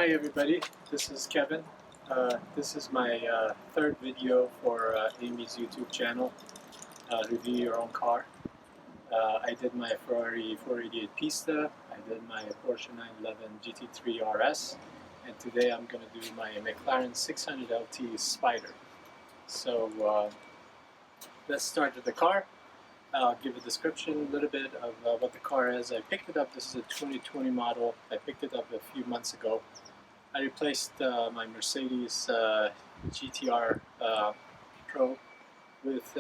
Hi everybody, this is Kevin. This is my third video for Amy's YouTube channel, Review Your Own Car. I did my Ferrari 488 Pista, I did my Porsche 911 GT3 RS, and today I'm going to do my McLaren 600LT Spider. So let's start with the car. I'll give a description a little bit of what the car is. I picked it up, this is a 2020 model. I picked it up a few months ago. I replaced my Mercedes GTR Pro with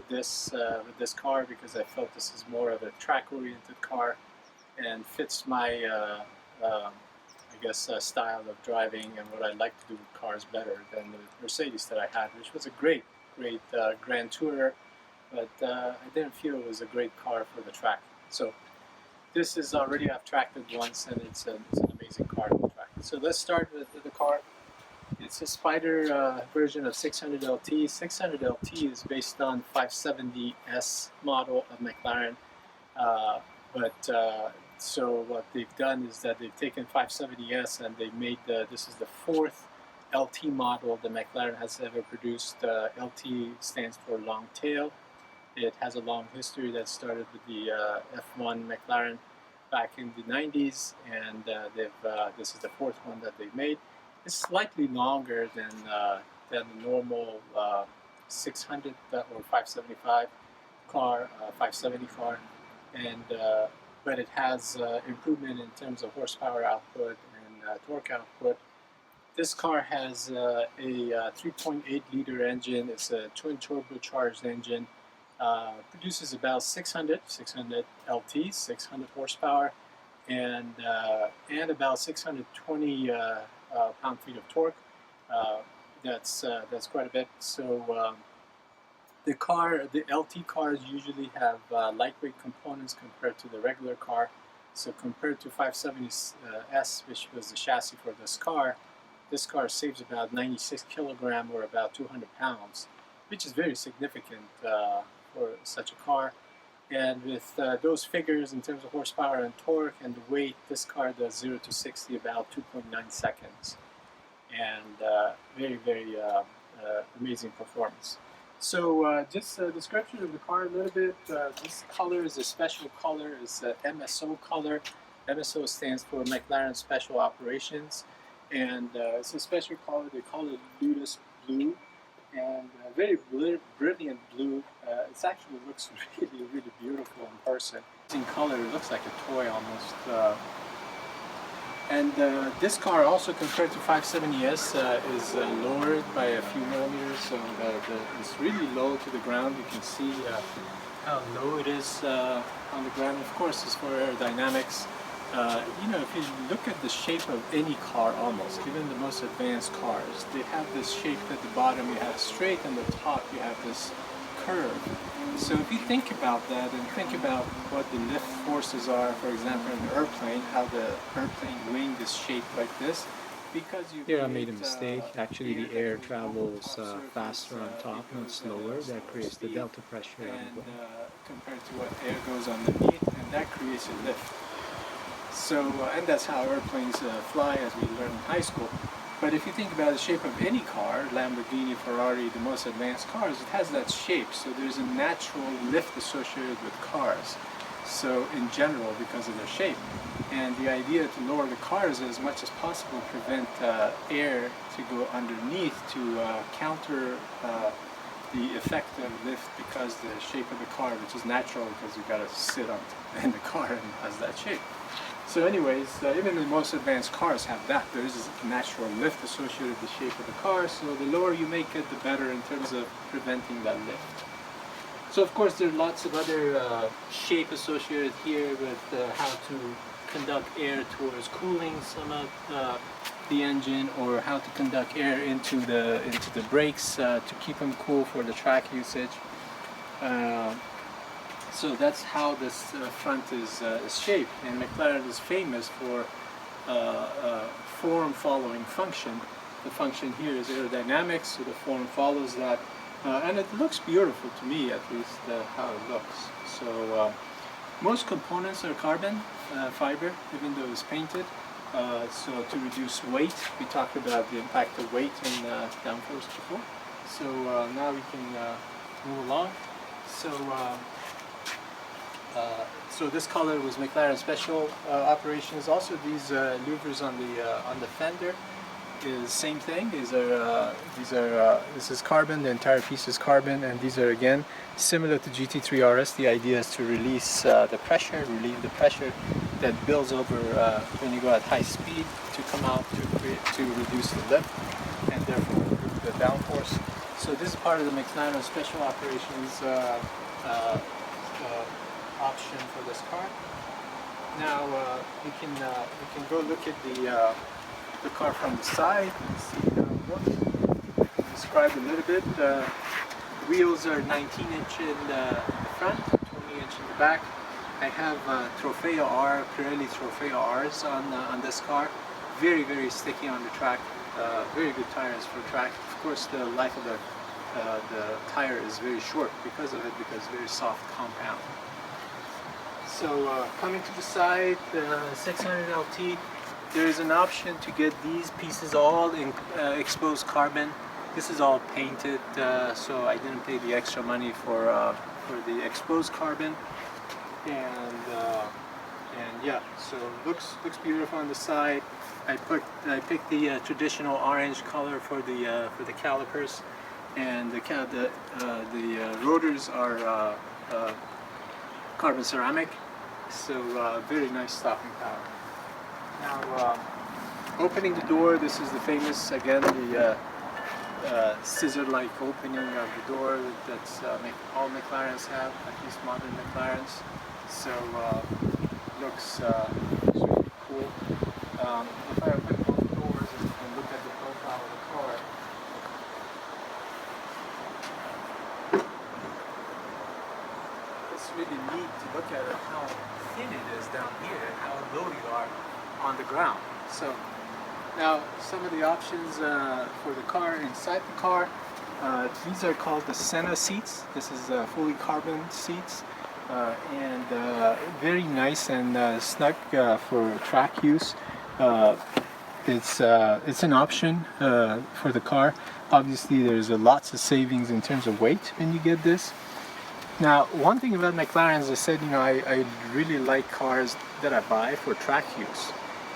this car because I felt this is more of a track-oriented car and fits my I guess style of driving and what I like to do with cars better than the Mercedes that I had, which was a great Grand Tourer. But I didn't feel it was a great car for the track. So this is already, I've tracked it once, and it's an amazing car to track. So let's start with the car. It's a Spider version of 600LT. 600LT is based on 570S model of McLaren. So what they've done is that they've taken 570S and they made this is the fourth LT model that McLaren has ever produced. LT stands for long tail. It has a long history that started with the F1 McLaren back in the 90s, and this is the fourth one that they've made. It's slightly longer than the normal 600 or 575 car, 570 car, and but it has improvement in terms of horsepower output and torque output. This car has a 3.8 liter engine. It's a twin turbocharged engine. Produces about 600 LT, 600 horsepower, and about 620 pound-feet of torque. That's quite a bit. So the LT cars usually have lightweight components compared to the regular car. So compared to 570S, which was the chassis for this car saves about 96 kilogram or about 200 pounds, which is very significant for such a car. And with those figures in terms of horsepower and torque and the weight, this car does 0 to 60 about 2.9 seconds. And very amazing performance. So just a description of the car a little bit. This color is a special color. It's a MSO color. MSO stands for McLaren Special Operations. And it's a special color. They call it Ludus Blue. And very brilliant blue. It actually looks really beautiful in person. In color, it looks like a toy almost. And this car also compared to 570S is lowered by a few millimeters, so it's really low to the ground. You can see how low it is on the ground. Of course, it's for aerodynamics. You know, if you look at the shape of any car, almost, even the most advanced cars, they have this shape at the bottom, you have straight, and the top you have this curve. So if you think about that and think about what the lift forces are, for example, in an airplane, how the airplane wing is shaped like this, because you Here I made a mistake. Actually, the air travels faster on top, not slower. That creates the delta pressure on the plane. Compared to what air goes underneath, and that creates a lift. So, and that's how airplanes fly, as we learned in high school. But if you think about the shape of any car, Lamborghini, Ferrari, the most advanced cars, it has that shape. So there's a natural lift associated with cars. So in general, because of their shape. And the idea to lower the cars as much as possible, prevent air to go underneath to counter the effect of lift, because the shape of the car, which is natural because you've got to sit on in the car and has that shape. So anyways, even the most advanced cars have that. There is a natural lift associated with the shape of the car, so the lower you make it, the better in terms of preventing that lift. So of course there are lots of other shape associated here with how to conduct air towards cooling some of the engine, or how to conduct air into the brakes to keep them cool for the track usage. So that's how this front is shaped, and McLaren is famous for form-following function. The function here is aerodynamics, so the form follows that, and it looks beautiful to me, at least how it looks. So most components are carbon fiber, even though it's painted. So to reduce weight, we talked about the impact of weight in downforce before. So now we can move along. So this color was McLaren special operations. Also, these louvers on the fender is same thing. This is carbon. The entire piece is carbon, and these are again similar to GT3 RS. The idea is to release the pressure, relieve the pressure that builds over when you go at high speed to come out to reduce the lift and therefore improve the downforce. So this is part of the McLaren special operations option for this car. Now we can go look at the car from the side and see how it looks. Describe a little bit. Wheels are 19-inch in the front, 20-inch in the back. I have Trofeo R, Pirelli Trofeo Rs on this car. Very, very sticky on the track. Very good tires for track. Of course, the life of the tire is very short because of it, because it's very soft compound. So coming to the side, the 600LT, there is an option to get these pieces all in exposed carbon. This is all painted, so I didn't pay the extra money for the exposed carbon. And yeah, so looks beautiful on the side. I picked the traditional orange color for the calipers, and the rotors are carbon ceramic, so very nice stopping power. Now opening the door, this is the famous, again, the scissor-like opening of the door that's all McLarens have, at least modern McLarens. So looks really cool. If I open both doors and look at the profile of the car, it's really neat to look at how thin it is down here and how low you are on the ground. So now some of the options for the car inside the car, these are called the Senna seats. This is fully carbon seats. And very nice and snug for track use. It's an option for the car. Obviously, there's lots of savings in terms of weight when you get this. Now, one thing about McLaren, as I said, I really like cars that I buy for track use.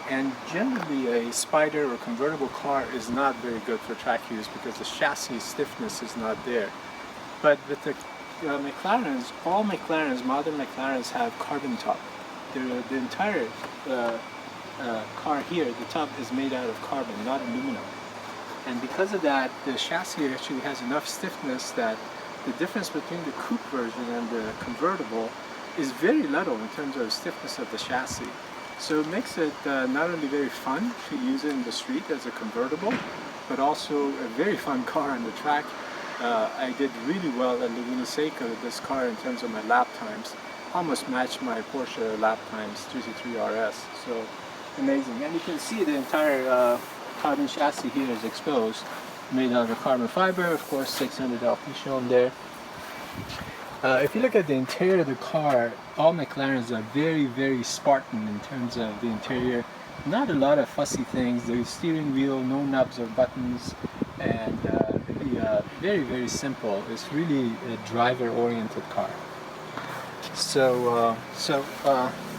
And generally, a Spider or convertible car is not very good for track use because the chassis stiffness is not there. But with the McLarens, all McLarens, modern McLarens have carbon top. The entire car here, the top is made out of carbon, not aluminum. And because of that, the chassis actually has enough stiffness that the difference between the coupe version and the convertible is very little in terms of stiffness of the chassis. So it makes it not only very fun to use it in the street as a convertible, but also a very fun car on the track. I did really well at Laguna Seca with this car in terms of my lap times. Almost matched my Porsche lap times, GT3 RS. So amazing. And you can see the entire carbon chassis here is exposed, made out of carbon fiber, of course, 600LT shown there. If you look at the interior of the car, all McLarens are very, very Spartan in terms of the interior. Not a lot of fussy things. The steering wheel, no knobs or buttons, and very, very simple. It's really a driver-oriented car. So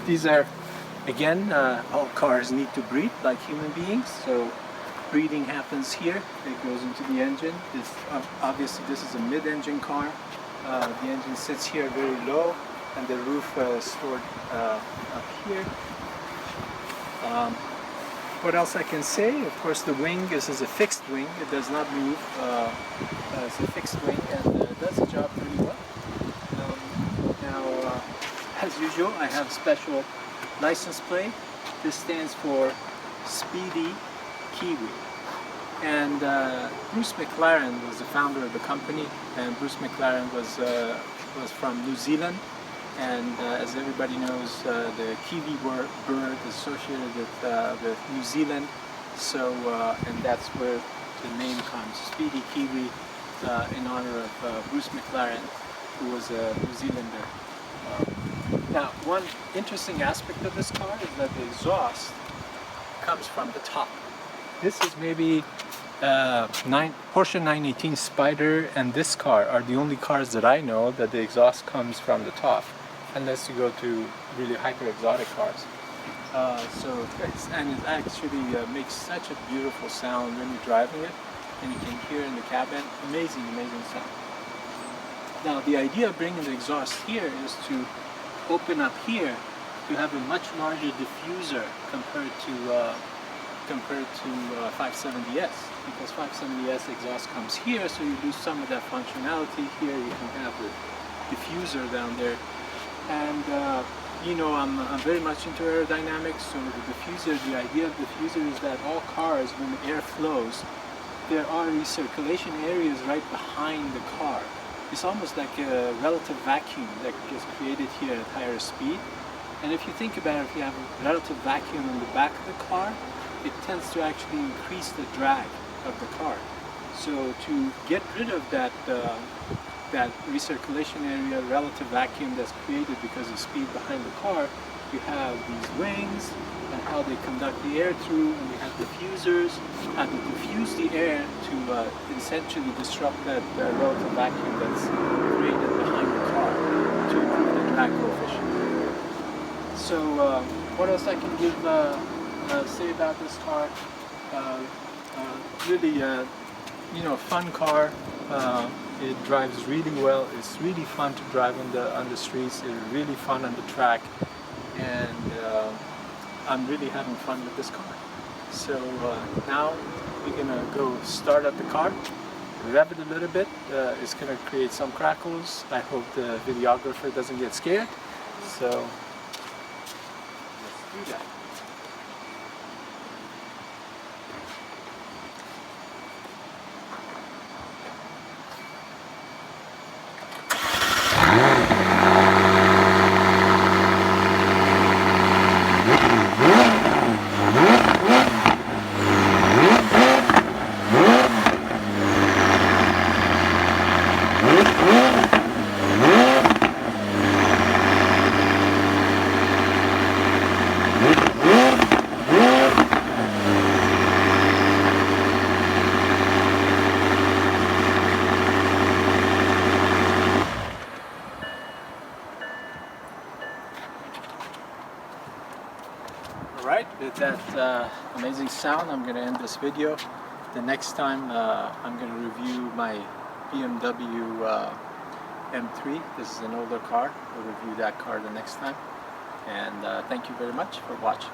these are, again, all cars need to breathe like human beings. So breathing happens here. It goes into the engine. Obviously, this is a mid-engine car. The engine sits here very low, and the roof is stored up here. What else I can say? Of course, the wing, this is a fixed wing. It does not move. It's a fixed wing, and it does the job pretty well. Now, as usual, I have special license plate. This stands for Speedy Kiwi. And Bruce McLaren was the founder of the company, and Bruce McLaren was from New Zealand. And as everybody knows, the kiwi bird is associated with New Zealand. So, and that's where the name comes, Speedy Kiwi, in honor of Bruce McLaren, who was a New Zealander. Now, one interesting aspect of this car is that the exhaust comes from the top. This is maybe Porsche 918 Spider and this car are the only cars that I know that the exhaust comes from the top, unless you go to really hyper exotic cars. And it actually makes such a beautiful sound when you're driving it, and you can hear in the cabin. Amazing, amazing sound. Now the idea of bringing the exhaust here is to open up here to have a much larger diffuser compared to 570S, because 570S exhaust comes here, so you lose some of that functionality. Here you can have the diffuser down there, and you know, I'm very much into aerodynamics, so the idea of the diffuser is that all cars, when the air flows, there are recirculation areas right behind the car. It's almost like a relative vacuum that gets created here at higher speed. And if you think about it, if you have a relative vacuum in the back of the car, it tends to actually increase the drag of the car. So to get rid of that recirculation area, relative vacuum that's created because of speed behind the car, you have these wings and how they conduct the air through, and you have diffusers and to diffuse the air to essentially disrupt that relative vacuum that's created behind the car to improve the drag coefficient. So what else I can say about this car? Really, you know, fun car. It drives really well. It's really fun to drive on the streets. It's really fun on the track, and I'm really having fun with this car. So now we're gonna go start up the car, rev it a little bit. It's gonna create some crackles. I hope the videographer doesn't get scared. So let's do that. Alright, with that amazing sound, I'm going to end this video. The next time I'm going to review my BMW M3. This is an older car. We'll review that car the next time. And thank you very much for watching.